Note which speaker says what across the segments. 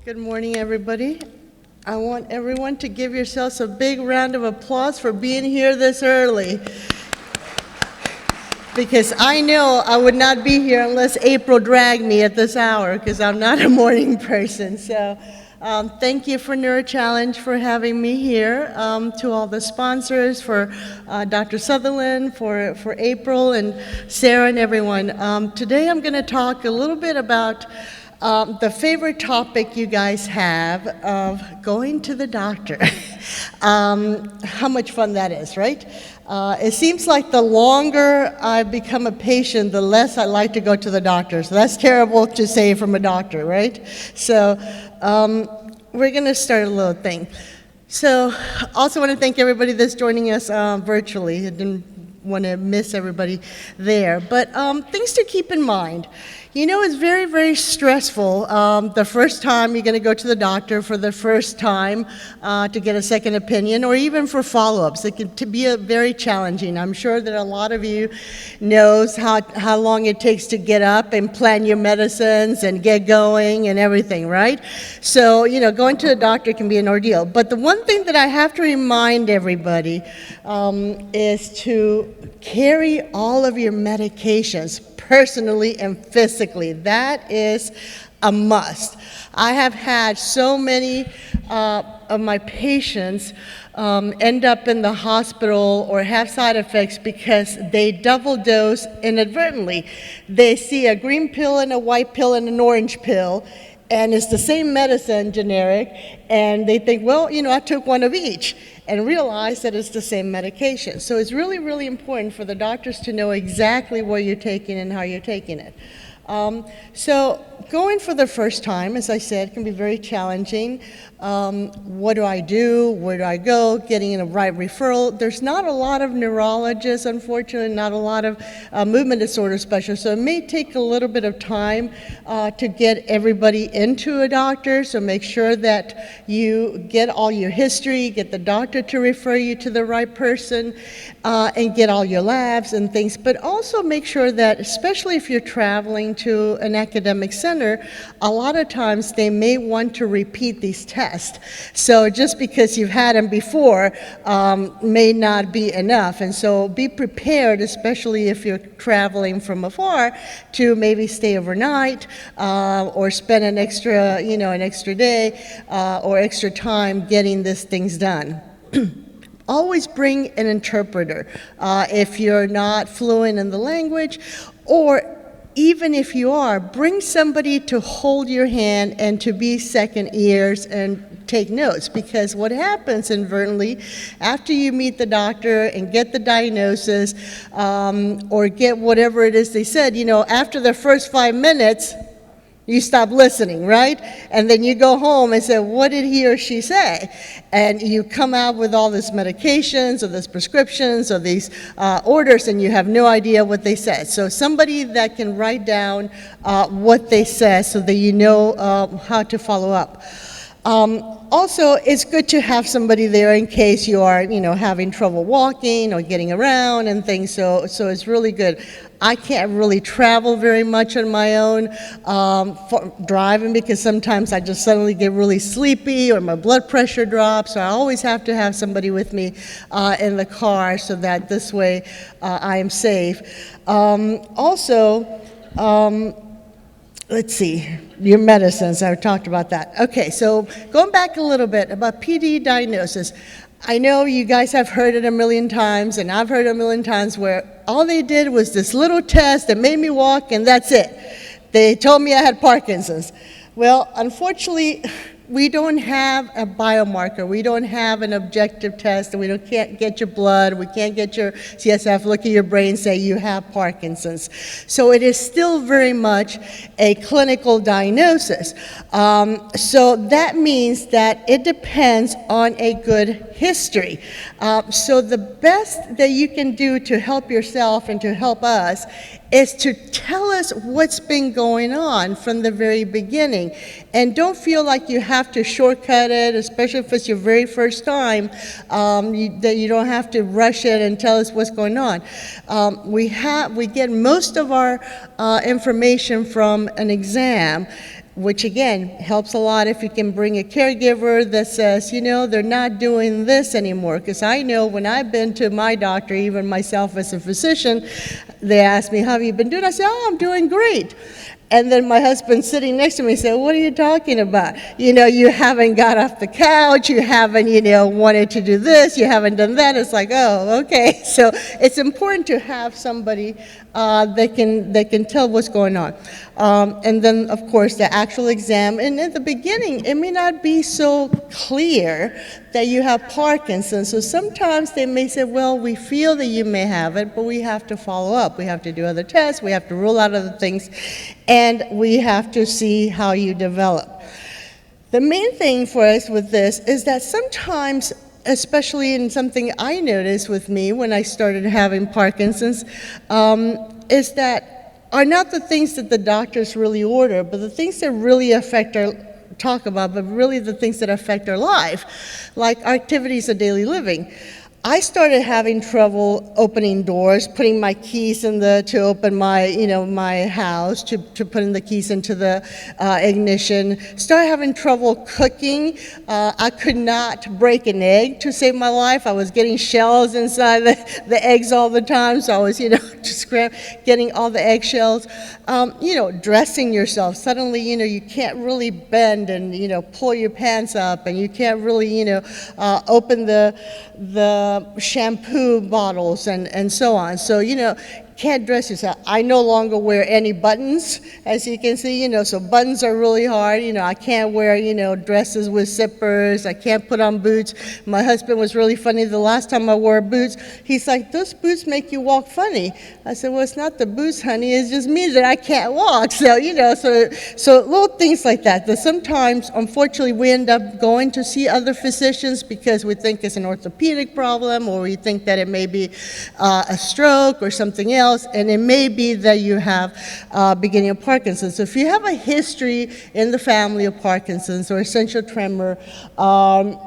Speaker 1: Good morning, everybody. I want everyone to give yourselves a big round of applause for being here this early. Because I know I would not be here unless April dragged me at this hour, because I'm not a morning person. So thank you for Neuro Challenge for having me here, to all the sponsors, for Dr. Sutherland, for April and Sarah and everyone. Today I'm going to talk a little bit about the favorite topic you guys have of going to the doctor. How much fun that is, right? It seems like the longer I become a patient, the less I like to go to the doctor. So that's terrible to say from a doctor, right? So we're going to start a little thing. So also want to thank everybody that's joining us virtually. I didn't want to miss everybody there. But things to keep in mind. You know, it's very, very stressful the first time you're going to go to the doctor for the first time to get a second opinion, or even for follow-ups. It can be very challenging. I'm sure that a lot of you knows how long it takes to get up and plan your medicines and get going and everything, right? So, you know, going to the doctor can be an ordeal. But the one thing that I have to remind everybody is to carry all of your medications personally and physically. That is a must. I have had so many of my patients end up in the hospital or have side effects because they double dose inadvertently. They see a green pill and a white pill and an orange pill, and it's the same medicine, generic, and they think, well, you know, I took one of each, and realize that it's the same medication. So it's really, really important for the doctors to know exactly what you're taking and how you're taking it. So going for the first time, as I said, can be very challenging. What do I do? Where do I go? Getting in a right referral. There's not a lot of neurologists, unfortunately, not a lot of movement disorder specialists, so it may take a little bit of time to get everybody into a doctor, so make sure that you get all your history, get the doctor to refer you to the right person, and get all your labs and things, but also make sure that, especially if you're traveling to an academic center, a lot of times they may want to repeat these tests. So just because you've had them before may not be enough. And so be prepared, especially if you're traveling from afar, to maybe stay overnight or spend an extra day or extra time getting these things done. Always bring an interpreter if you're not fluent in the language, or even if you are, bring somebody to hold your hand and to be second ears and take notes, because what happens inadvertently after you meet the doctor and get the diagnosis or get whatever it is they said, you know, after the first 5 minutes, you stop listening, right? And then you go home and say, what did he or she say? And you come out with all these medications or these prescriptions or these orders, and you have no idea what they said. So somebody that can write down what they said so that you know how to follow up. Also, it's good to have somebody there in case you are, you know, having trouble walking or getting around and things. So it's really good. I can't really travel very much on my own for driving, because sometimes I just suddenly get really sleepy or my blood pressure drops. So I always have to have somebody with me in the car, so that this way I am safe. Let's see, your medicines, I talked about that. Okay, so going back a little bit about PD diagnosis. I know you guys have heard it a million times, and I've heard it a million times, where all they did was this little test that made me walk, and that's it. They told me I had Parkinson's. Well, unfortunately, we don't have a biomarker. We don't have an objective test, and can't get your blood. We can't get your CSF, look at your brain, say you have Parkinson's. So it is still very much a clinical diagnosis. So that means that it depends on a good history. So the best that you can do to help yourself and to help us is to tell us what's been going on from the very beginning. And don't feel like you have to shortcut it, especially if it's your very first time, that you don't have to rush it and tell us what's going on. We get most of our information from an exam, which again helps a lot if you can bring a caregiver that says, they're not doing this anymore. Because I know when I've been to my doctor, even myself as a physician, they ask me, how have you been doing? I say, oh, I'm doing great. And then my husband sitting next to me said, what are you talking about? You haven't got off the couch, you haven't, wanted to do this, you haven't done that. It's like, oh, okay. So it's important to have somebody that can tell what's going on. And then, of course, the actual exam. And at the beginning, it may not be so clear that you have Parkinson's. So sometimes they may say, well, we feel that you may have it, but we have to follow up. We have to do other tests. We have to rule out other things. And we have to see how you develop. The main thing for us with this is that sometimes, especially in something I noticed with me when I started having Parkinson's, is that are not the things that the doctors really order, but the things that really affect our talk about, but really the things that affect our life, like our activities of daily living. I started having trouble opening doors, putting my keys to open my, my house, to put in the keys into the ignition. Started having trouble cooking. I could not break an egg to save my life. I was getting shells inside the eggs all the time, so I was, just getting all the eggshells. Dressing yourself. Suddenly, you can't really bend and, pull your pants up, and you can't really, open the shampoo bottles and so on. So, can't dress yourself. I no longer wear any buttons, as you can see, so buttons are really hard. I can't wear, dresses with zippers. I can't put on boots. My husband was really funny. The last time I wore boots, he's like, those boots make you walk funny. I said, well, it's not the boots, honey. It's just me that I can't walk. So, so little things like that. That sometimes, unfortunately, we end up going to see other physicians because we think it's an orthopedic problem, or we think that it may be a stroke or something else. And it may be that you have beginning of Parkinson's. So if you have a history in the family of Parkinson's or essential tremor,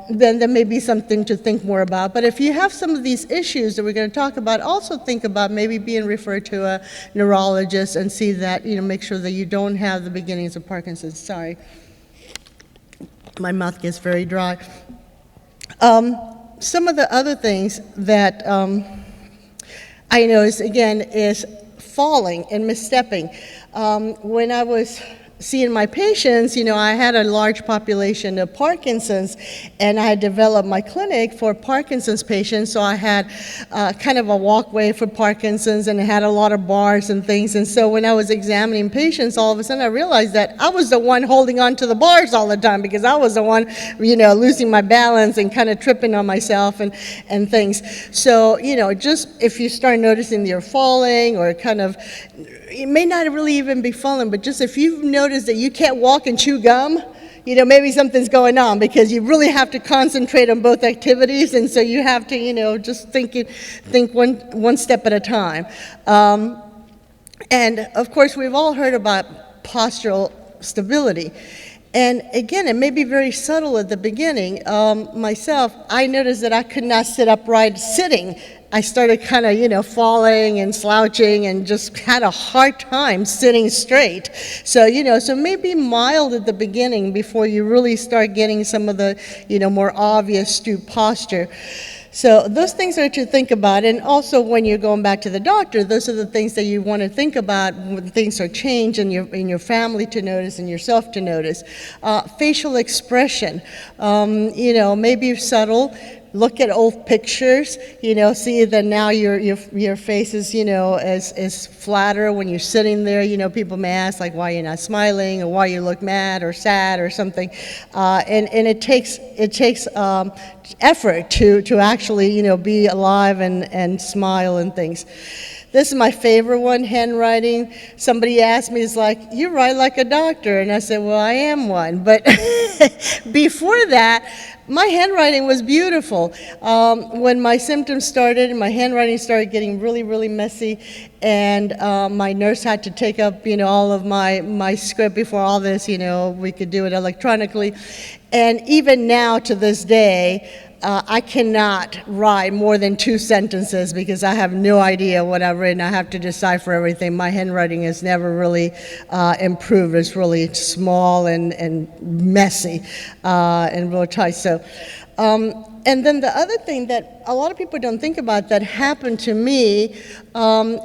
Speaker 1: then there may be something to think more about. But if you have some of these issues that we're going to talk about, also think about maybe being referred to a neurologist and see that, make sure that you don't have the beginnings of Parkinson's. Sorry. My mouth gets very dry. Some of the other things that I noticed, again, is falling and misstepping. When I was seeing my patients, I had a large population of Parkinson's, and I had developed my clinic for Parkinson's patients, so I had kind of a walkway for Parkinson's, and it had a lot of bars and things. And so when I was examining patients, all of a sudden I realized that I was the one holding on to the bars all the time, because I was the one, losing my balance and kind of tripping on myself and things. So, just if you start noticing you're falling, or kind of, it may not really even be falling, but just if you've noticed that you can't walk and chew gum, maybe something's going on, because you really have to concentrate on both activities, and so you have to, just think one step at a time. And of course, we've all heard about postural stability. And again, it may be very subtle at the beginning. Myself, I noticed that I could not sit upright sitting. I started kind of, falling and slouching, and just had a hard time sitting straight. So, so maybe mild at the beginning before you really start getting some of the, more obvious stoop posture. So those things are to think about. And also when you're going back to the doctor, those are the things that you want to think about when things are changed in your family to notice and yourself to notice. Facial expression, maybe subtle. Look at old pictures, see that now your face is, is flatter when you're sitting there. People may ask, like, why you're not smiling, or why you look mad or sad or something. And it takes effort to actually, be alive and smile and things. This is my favorite one, handwriting. Somebody asked me, it's like, you write like a doctor. And I said, well, I am one. But before that, my handwriting was beautiful. When my symptoms started, my handwriting started getting really, really messy. And my nurse had to take up, all of my script. Before all this, we could do it electronically. And even now, to this day, I cannot write more than 2 sentences because I have no idea what I've written. I have to decipher everything. My handwriting has never really improved. It's really small and messy and real tight. So, and then the other thing that a lot of people don't think about that happened to me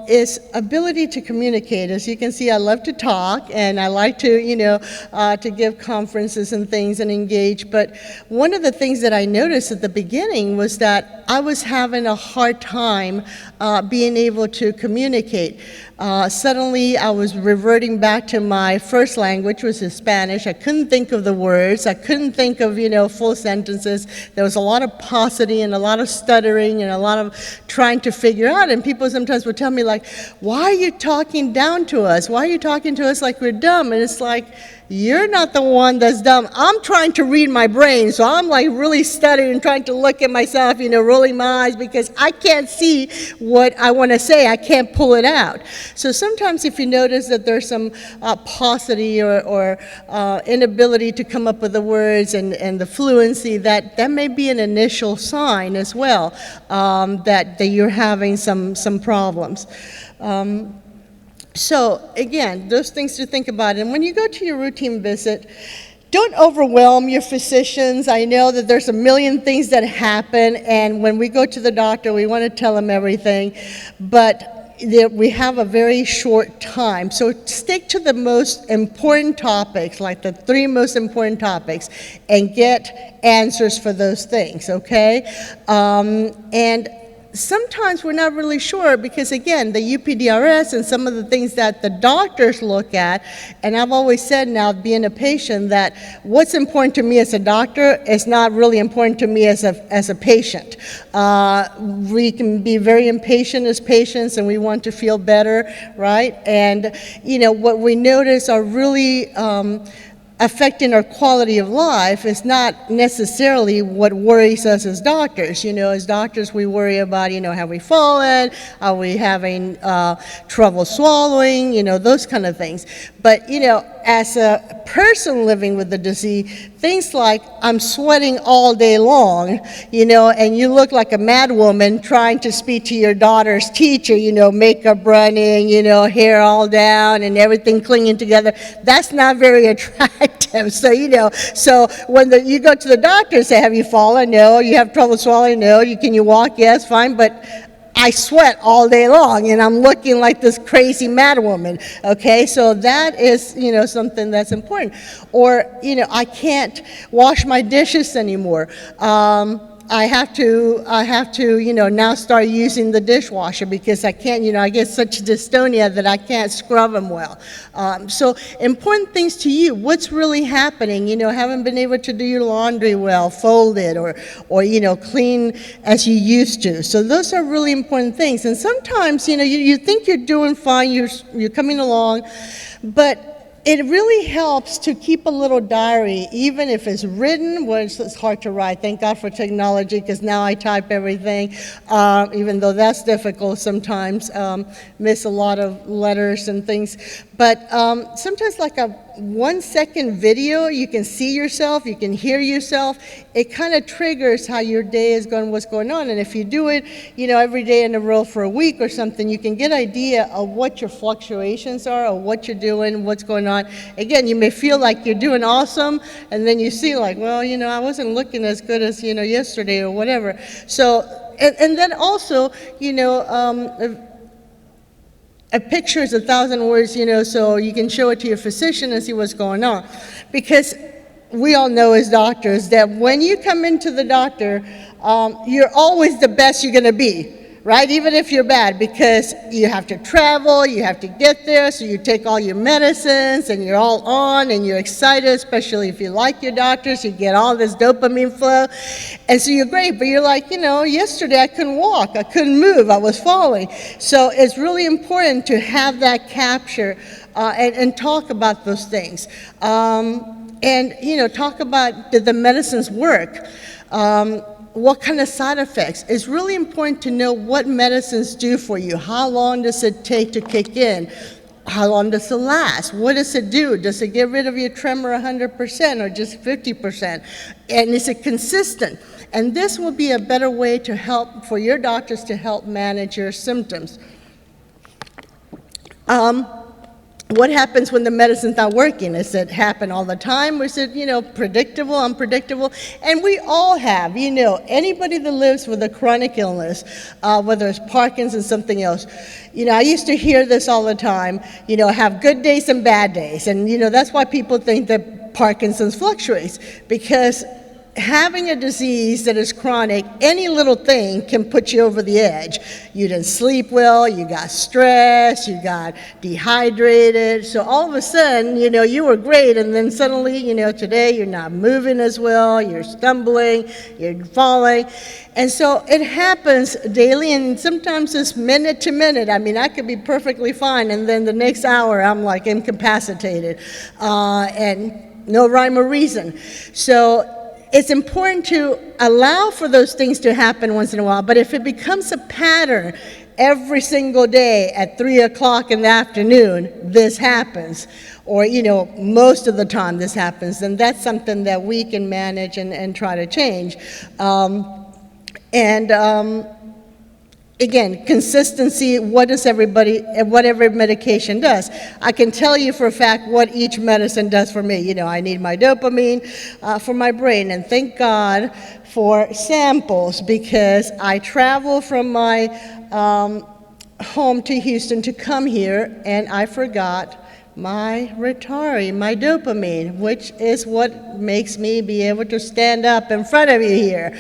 Speaker 1: is ability to communicate. As you can see, I love to talk, and I like to, to give conferences and things and engage. But one of the things that I noticed at the beginning was that I was having a hard time being able to communicate. Suddenly, I was reverting back to my first language, which was Spanish. I couldn't think of the words. I couldn't think of, full sentences. There was a lot of paucity and a lot of stuttering and a lot of trying to figure out. And people sometimes would tell me, like, why are you talking down to us? Why are you talking to us like we're dumb? And it's like, you're not the one that's dumb. I'm trying to read my brain, so I'm like really stuttering and trying to look at myself, rolling my eyes because I can't see what I want to say. I can't pull it out. So sometimes if you notice that there's some paucity or inability to come up with the words and the fluency, that may be an initial sign as well that you're having some problems. So again, those things to think about. And when you go to your routine visit, don't overwhelm your physicians. I know that there's a million things that happen, and when we go to the doctor, we want to tell them everything, but we have a very short time. So stick to the most important topics, like the 3 most important topics, and get answers for those things, okay? And sometimes we're not really sure because, again, the UPDRS and some of the things that the doctors look at, and I've always said now, being a patient, that what's important to me as a doctor is not really important to me as a patient. We can be very impatient as patients, and we want to feel better, right? And, what we notice are really affecting our quality of life is not necessarily what worries us as doctors. As doctors, we worry about, have we fallen? Are we having trouble swallowing? Those kind of things. But, as a person living with the disease, things like I'm sweating all day long, and you look like a mad woman trying to speak to your daughter's teacher, makeup running, hair all down and everything clinging together. That's not very attractive. So, so when you go to the doctor and say, have you fallen? No. You have trouble swallowing? No. Can you walk? Yes, fine. But I sweat all day long, and I'm looking like this crazy mad woman, okay? So that is, something that's important. Or, I can't wash my dishes anymore. I have to, now start using the dishwasher because I can't, I get such dystonia that I can't scrub them well. So important things to you. What's really happening? Haven't been able to do your laundry well, fold it, or clean as you used to. So those are really important things. And sometimes, you think you're doing fine, you're coming along, but it really helps to keep a little diary, even if it's written, which it's hard to write. Thank God for technology, because now I type everything, even though that's difficult sometimes, miss a lot of letters and things. But sometimes like a 1-second video, you can see yourself, you can hear yourself. It kind of triggers how your day is going, what's going on. And if you do it, every day in a row for a week or something, you can get an idea of what your fluctuations are, or what you're doing, what's going on. Again, you may feel like you're doing awesome, and then you see like, well, I wasn't looking as good as, yesterday or whatever. So, and then also, a picture is 1,000 words, so you can show it to your physician and see what's going on. Because we all know as doctors that when you come into the doctor, you're always the best you're going to be, right? Even if you're bad, because you have to travel, you have to get there, so you take all your medicines and you're all on and you're excited, especially if you like your doctors, you get all this dopamine flow. And so you're great, but you're like, yesterday I couldn't walk, I couldn't move, I was falling. So it's really important to have that capture and talk about those things. And, talk about, did the medicines work? What kind of side effects? It's really important to know what medicines do for you. How long does it take to kick in? How long does it last? What does it do? Does it get rid of your tremor 100% or just 50%? And is it consistent? And this will be a better way to help, for your doctors to help manage your symptoms. What happens when the medicine's not working? Does it happen all the time? Or is it, predictable, unpredictable? And we all have, anybody that lives with a chronic illness, whether it's Parkinson's, something else. I used to hear this all the time, have good days and bad days. And, that's why people think that Parkinson's fluctuates, because having a disease that is chronic, any little thing can put you over the edge. You didn't sleep well, you got stressed, you got dehydrated. So all of a sudden, you were great, and then suddenly, today you're not moving as well, you're stumbling, you're falling. And so it happens daily, and sometimes it's minute to minute. I mean, I could be perfectly fine, and then the next hour I'm like incapacitated, and no rhyme or reason. So it's important to allow for those things to happen once in a while, but if it becomes a pattern, every single day at 3 o'clock in the afternoon, this happens, or, most of the time this happens, then that's something that we can manage and try to change. Again, consistency, what every medication does. I can tell you for a fact what each medicine does for me. I need my dopamine for my brain, and thank God for samples, because I travel from my home to Houston to come here, and I forgot my Ritari, my dopamine, which is what makes me be able to stand up in front of you here.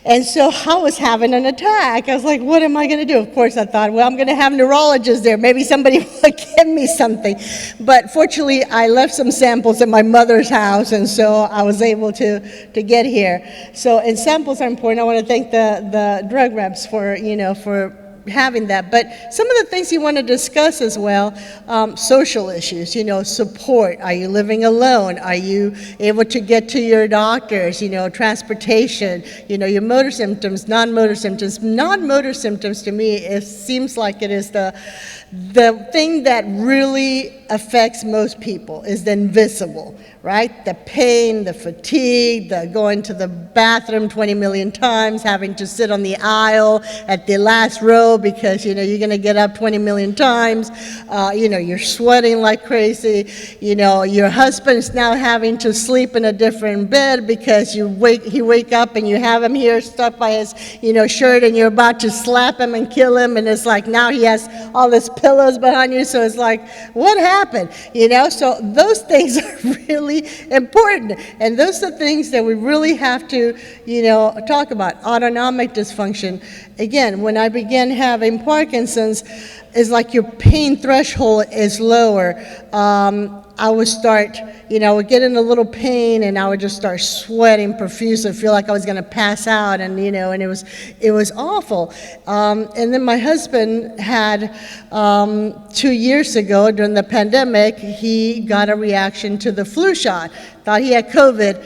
Speaker 1: And so I was having an attack. I was like, what am I going to do? Of course, I thought, well, I'm going to have neurologists there. Maybe somebody will give me something. But fortunately, I left some samples at my mother's house, and so I was able to get here. So, and samples are important. I want to thank the drug reps for having that. But some of the things you want to discuss as well, social issues, support. Are you living alone? Are you able to get to your doctors? Transportation, your motor symptoms, non-motor symptoms. Non-motor symptoms, to me, it seems like it is the thing that really affects most people, is the invisible, right? The pain, the fatigue, the going to the bathroom 20 million times, having to sit on the aisle at the last row because, you're going to get up 20 million times. You're sweating like crazy. Your husband's now having to sleep in a different bed because he wake up and you have him here stuck by his, shirt, and you're about to slap him and kill him, and it's like now he has all his pillows behind you, so it's like, what happened? So those things are really important, and those are things that we really have to, talk about. Autonomic dysfunction. Again, when I began having Parkinson's, it's like your pain threshold is lower. I would start, I would get in a little pain, and I would just start sweating profusely, feel like I was going to pass out, and and it was awful. And then my husband had 2 years ago during the pandemic, he got a reaction to the flu shot. Thought he had COVID,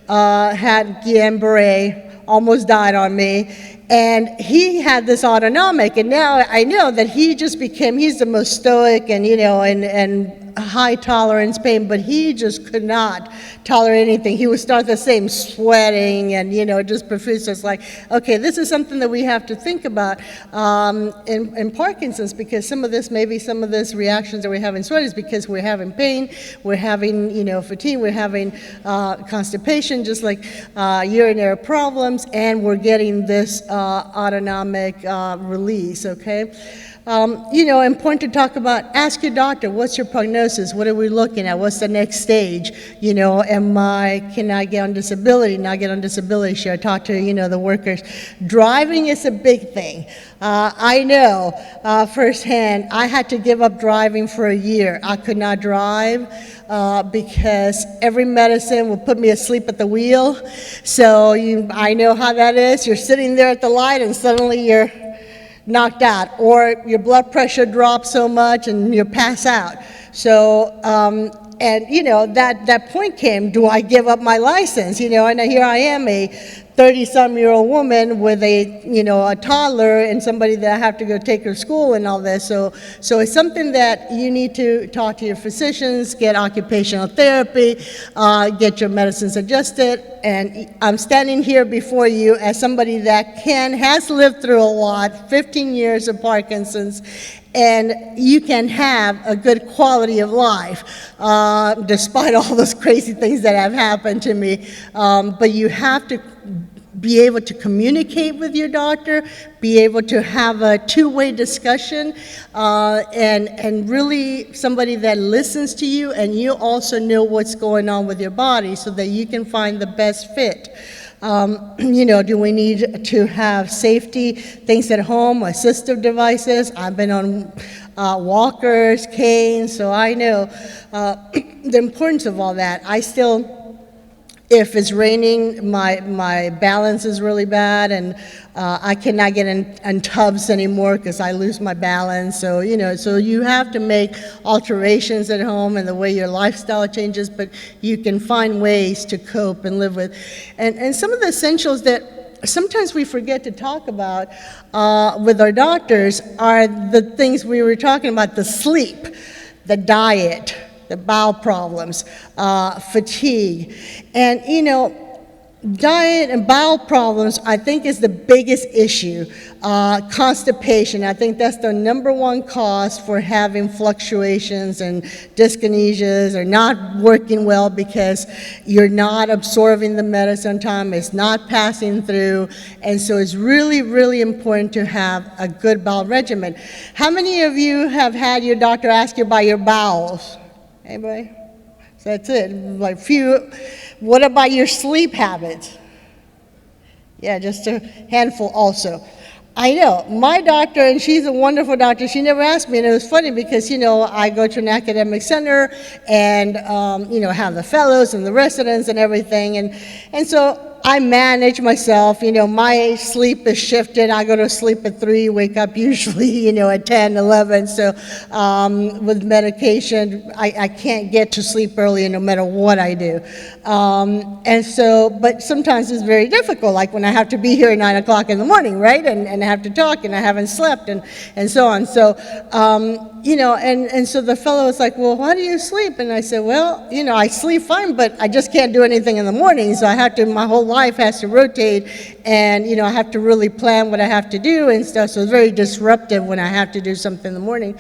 Speaker 1: had Guillain-Barré, almost died on me. And he had this autonomic, and now I know that he's the most stoic and, and high tolerance pain, but he just could not tolerate anything. He would start the same sweating and, just profuse. It's like, okay, this is something that we have to think about in Parkinson's, because some of this reactions that we have in sweat is because we're having pain, we're having, fatigue, we're having constipation, just like urinary problems, and we're getting this autonomic release, okay? Important to talk about, ask your doctor, what's your prognosis? What are we looking at? What's the next stage? Can I get on disability? Not get on disability? Should I talk to, the workers? Driving is a big thing. I know firsthand, I had to give up driving for a year. I could not drive because every medicine would put me asleep at the wheel. So I know how that is. You're sitting there at the light and suddenly you're knocked out, or your blood pressure drops so much and you pass out. So And, you know, that point came, do I give up my license? You know, and here I am, a 30-some-year-old woman with a, you know, a toddler and somebody that I have to go take her to school and all this. So it's something that you need to talk to your physicians, get occupational therapy, get your medicines adjusted. And I'm standing here before you as somebody that has lived through a lot, 15 years of Parkinson's, and you can have a good quality of life despite all those crazy things that have happened to me. But you have to be able to communicate with your doctor, be able to have a two-way discussion, and really somebody that listens to you, and you also know what's going on with your body so that you can find the best fit. You know, do we need to have safety things at home, assistive devices? I've been on walkers, canes, so I know the importance of all that. I still, if it's raining, my balance is really bad, and I cannot get in tubs anymore because I lose my balance. So, you know, so you have to make alterations at home and the way your lifestyle changes, but you can find ways to cope and live with. And some of the essentials that sometimes we forget to talk about with our doctors are the things we were talking about: the sleep, the diet, the bowel problems, fatigue. And, you know, diet and bowel problems, I think, is the biggest issue. Constipation, I think that's the number one cause for having fluctuations and dyskinesias, or not working well because you're not absorbing the medicine on time, it's not passing through, and so it's really, really important to have a good bowel regimen. How many of you have had your doctor ask you about your bowels? Anybody? So that's it, like few. What about your sleep habits? Yeah, just a handful also. I know, my doctor, and she's a wonderful doctor, she never asked me, and it was funny because, you know, I go to an academic center and, you know, have the fellows and the residents and everything, and so I manage myself. You know, my sleep is shifted. I go to sleep at 3, wake up usually, you know, at 10, 11. So with medication, I can't get to sleep early no matter what I do. And so, but sometimes it's very difficult, like when I have to be here at 9 o'clock in the morning, right? And I have to talk, and I haven't slept, and so on. So, you know, and so the fellow was like, well, why do you sleep? And I said, well, you know, I sleep fine, but I just can't do anything in the morning. So I have to, my whole life has to rotate, and, you know, I have to really plan what I have to do and stuff. So it's very disruptive when I have to do something in the morning.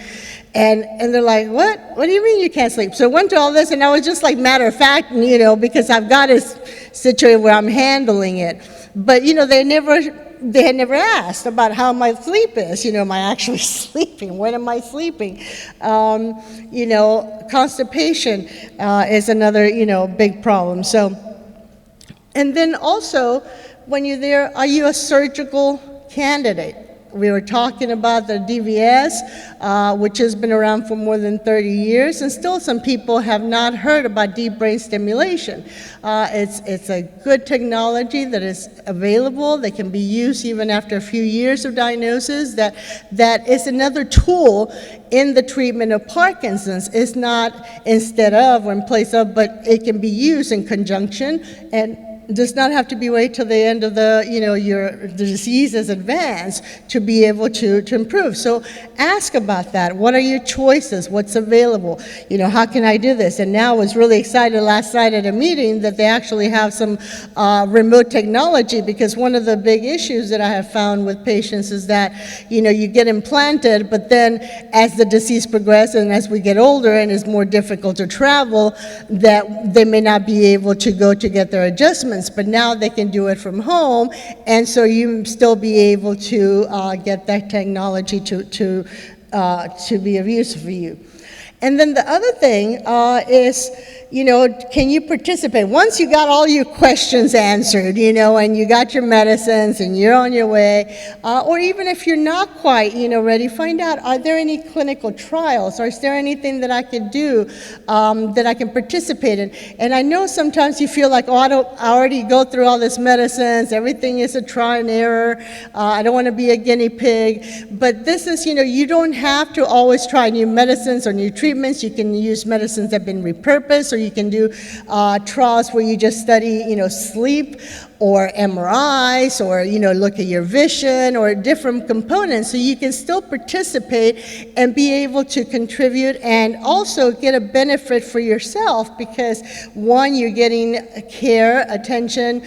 Speaker 1: And they're like, what? What do you mean you can't sleep? So I went to all this, and I was just like matter of fact, you know, because I've got this situation where I'm handling it. But, you know, they had never asked about how my sleep is. You know, am I actually sleeping? When am I sleeping? You know, constipation is another, you know, big problem. So, and then also, when you're there, are you a surgical candidate? We were talking about the DVS, which has been around for more than 30 years, and still some people have not heard about deep brain stimulation. It's a good technology that is available, that can be used even after a few years of diagnosis, that is another tool in the treatment of Parkinson's. It's not instead of or in place of, but it can be used in conjunction, and does not have to be wait till the end of the, you know, the disease is advanced to be able to improve. So ask about that. What are your choices? What's available? You know, how can I do this? And now I was really excited last night at a meeting that they actually have some remote technology, because one of the big issues that I have found with patients is that, you know, you get implanted, but then as the disease progresses and as we get older and it's more difficult to travel, that they may not be able to go to get their adjustments. But now they can do it from home, and so you still be able to get that technology to be of use for you. And then the other thing is, can you participate? Once you got all your questions answered, and you got your medicines and you're on your way, or even if you're not quite, ready, find out, are there any clinical trials, or is there anything that I could do that I can participate in? And I know sometimes you feel like, I already go through all this medicines, everything is a try and error, I don't want to be a guinea pig, but this is, you don't have to always try new medicines or new treatments. You can use medicines that have been repurposed, or you can do trials where you just study, sleep or MRIs, or, look at your vision or different components, so you can still participate and be able to contribute and also get a benefit for yourself, because one, you're getting care, attention,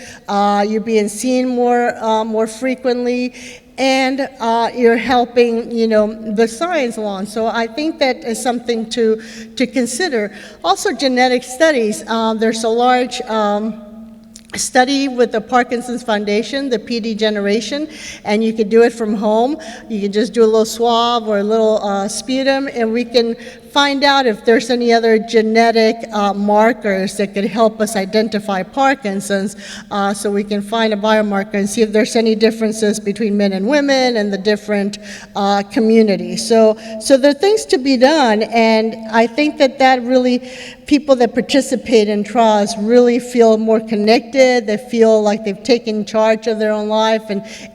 Speaker 1: you're being seen more frequently, and you're helping, the science along. So I think that is something to consider. Also, genetic studies. There's a large study with the Parkinson's Foundation, the PD generation, and you could do it from home. You can just do a little swab or a little sputum, and we can find out if there's any other genetic markers that could help us identify Parkinson's, so we can find a biomarker and see if there's any differences between men and women and the different communities. So there are things to be done, and I think that really, people that participate in trials really feel more connected. They feel like they've taken charge of their own life,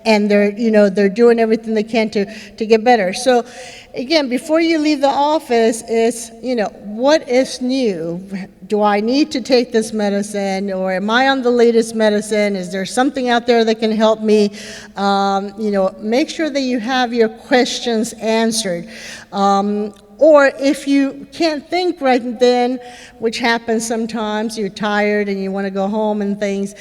Speaker 1: and they're doing everything they can to get better. So again, before you leave the office, is, what is new? Do I need to take this medicine, or am I on the latest medicine? Is there something out there that can help me? Make sure that you have your questions answered. Or if you can't think right then, which happens sometimes, you're tired and you want to go home and things,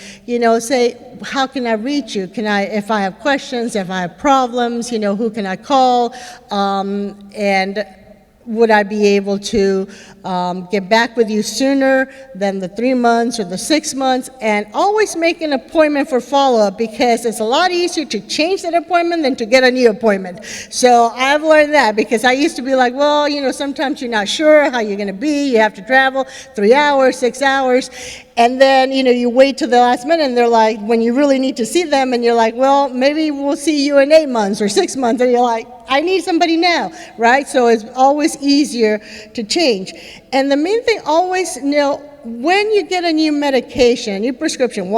Speaker 1: say, how can I reach you? If I have questions, if I have problems, who can I call? And would I be able to get back with you sooner than the 3 months or the 6 months? And always make an appointment for follow-up, because it's a lot easier to change that appointment than to get a new appointment. So I've learned that, because I used to be like, well, sometimes you're not sure how you're going to be. You have to travel 3 hours, 6 hours. And then, you wait till the last minute, and they're like, when you really need to see them, and you're like, well, maybe we'll see you in 8 months or 6 months. And you're like, I need somebody now, right? So it's always easier to change. And the main thing, always know, when you get a new medication, a new prescription,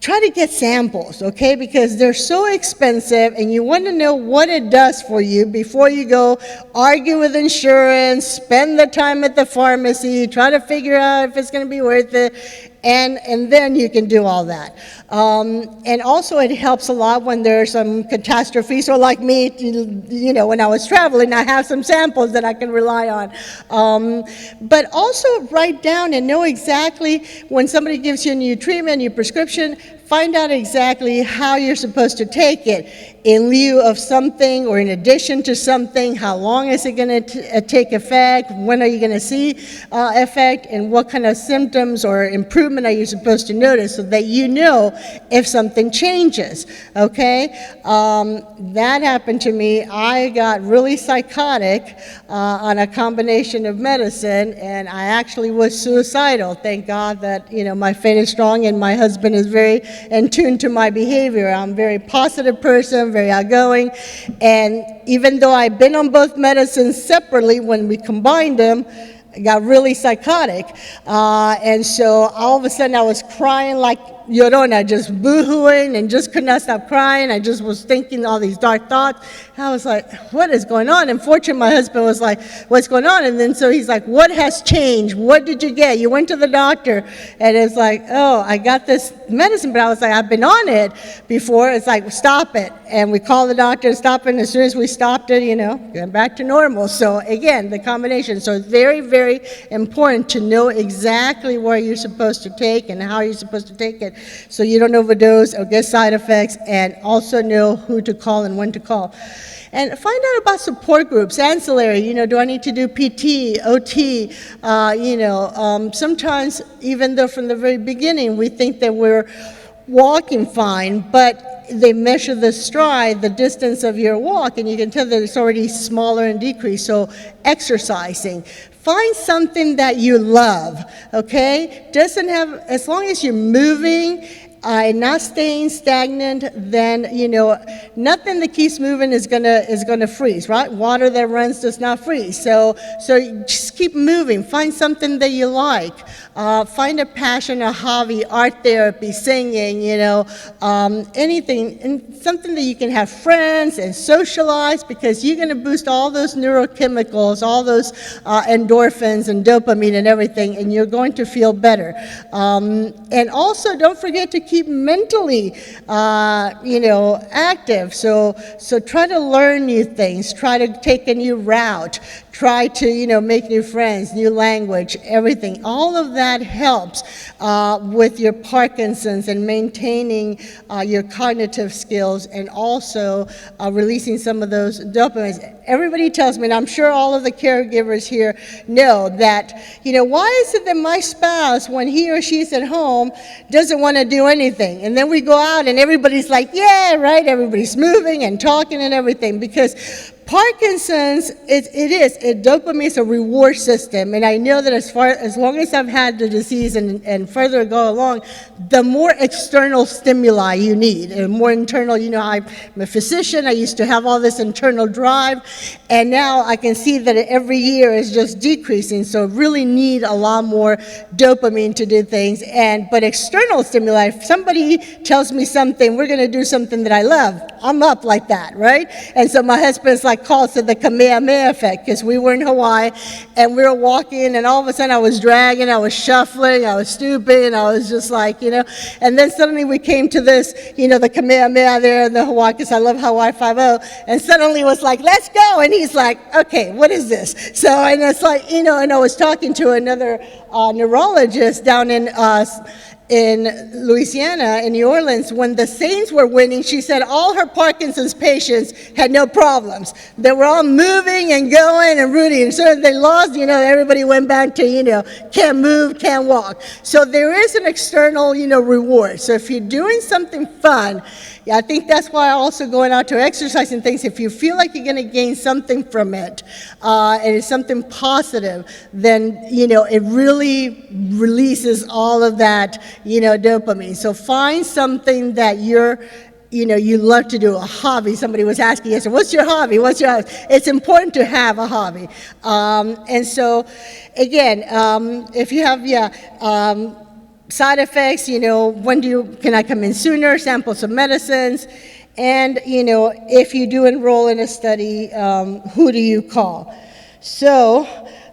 Speaker 1: try to get samples, okay? Because they're so expensive, and you want to know what it does for you before you go argue with insurance, spend the time at the pharmacy, try to figure out if it's going to be worth it, and then you can do all that. And also, it helps a lot when there's some catastrophes, or like me, when I was traveling, I have some samples that I can rely on. But also write down and know exactly when somebody gives you a new treatment, new prescription, find out exactly how you're supposed to take it, in lieu of something or in addition to something. How long is it going to take effect? When are you going to see effect? And what kind of symptoms or improvement are you supposed to notice, so that you know if something changes, okay? That happened to me. I got really psychotic on a combination of medicine, and I actually was suicidal. Thank God that, my faith is strong, and my husband is very in tune to my behavior. I'm a very positive person, very outgoing, and even though I've been on both medicines separately, when we combined them, I got really psychotic, and so all of a sudden I was crying like Llorona, just boo-hooing, and just could not stop crying. I just was thinking all these dark thoughts. I was like, what is going on? And fortunately, my husband was like, what's going on? And then so he's like, what has changed? What did you get? You went to the doctor. And it's like, oh, I got this medicine, but I was like, I've been on it before. It's like, stop it. And we called the doctor to stop it, and as soon as we stopped it, went back to normal. So again, the combination. So it's very, very important to know exactly where you're supposed to take and how you're supposed to take it, so you don't overdose or get side effects, and also know who to call and when to call. And find out about support groups, ancillary, do I need to do PT, OT, sometimes, even though from the very beginning we think that we're walking fine, but they measure the stride, the distance of your walk, and you can tell that it's already smaller and decreased. So exercising. Find something that you love, okay? Doesn't have, as long as you're moving and not staying stagnant, then, nothing that keeps moving is gonna freeze, right? Water that runs does not freeze. So just keep moving. Find something that you like. Find a passion, a hobby, art therapy, singing, anything, and something that you can have friends and socialize, because you're gonna boost all those neurochemicals, all those endorphins and dopamine and everything, and you're going to feel better. And also, don't forget to keep mentally, active. So try to learn new things. Try to take a new route. Try to, make new friends, new language, everything. All of that helps with your Parkinson's and maintaining your cognitive skills, and also releasing some of those dopamines. Everybody tells me, and I'm sure all of the caregivers here know that, why is it that my spouse, when he or she's at home, doesn't want to do anything? And then we go out and everybody's like, yeah, right, everybody's moving and talking and everything, because Parkinson's, dopamine is a reward system, and I know that as long as I've had the disease and further go along, the more external stimuli you need, and more internal. I'm a physician. I used to have all this internal drive, and now I can see that every year is just decreasing. So really need a lot more dopamine to do things. But external stimuli, if somebody tells me something, we're going to do something that I love, I'm up like that, right? And so my husband's like, calls it the Kamehameha effect, because we were in Hawaii and we were walking, and all of a sudden I was dragging, I was shuffling, I was stooping, and I was just like, and then suddenly we came to this, the Kamehameha there in the Hawaii, because I love Hawaii 5-0, and suddenly it was like, let's go, and he's like, okay, what is this? So, and it's like, and I was talking to another neurologist down in Louisiana, in New Orleans, when the Saints were winning. She said all her Parkinson's patients had no problems. They were all moving and going and rooting. And so they lost, everybody went back to, can't move, can't walk. So there is an external, reward. So if you're doing something fun, I think that's why also going out to exercise and things, if you feel like you're going to gain something from it, and it's something positive, then, it really releases all of that, dopamine. So find something that you love to do, a hobby. Somebody was asking yesterday, what's your hobby? What's your hobby? It's important to have a hobby. And so, again, if you have, side effects, can I come in sooner, sample some medicines, and, if you do enroll in a study, who do you call? So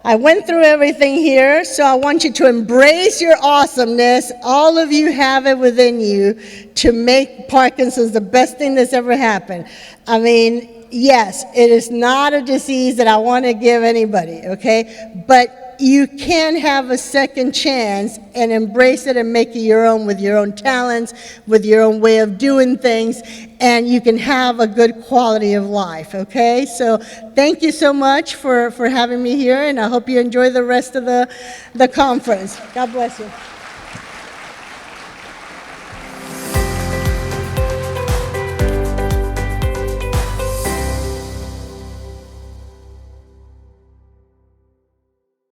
Speaker 1: I went through everything here, so I want you to embrace your awesomeness. All of you have it within you to make Parkinson's the best thing that's ever happened. I mean, yes, it is not a disease that I want to give anybody, okay? But you can have a second chance and embrace it and make it your own, with your own talents, with your own way of doing things, and you can have a good quality of life, okay? So thank you so much for having me here, and I hope you enjoy the rest of the conference. God bless you.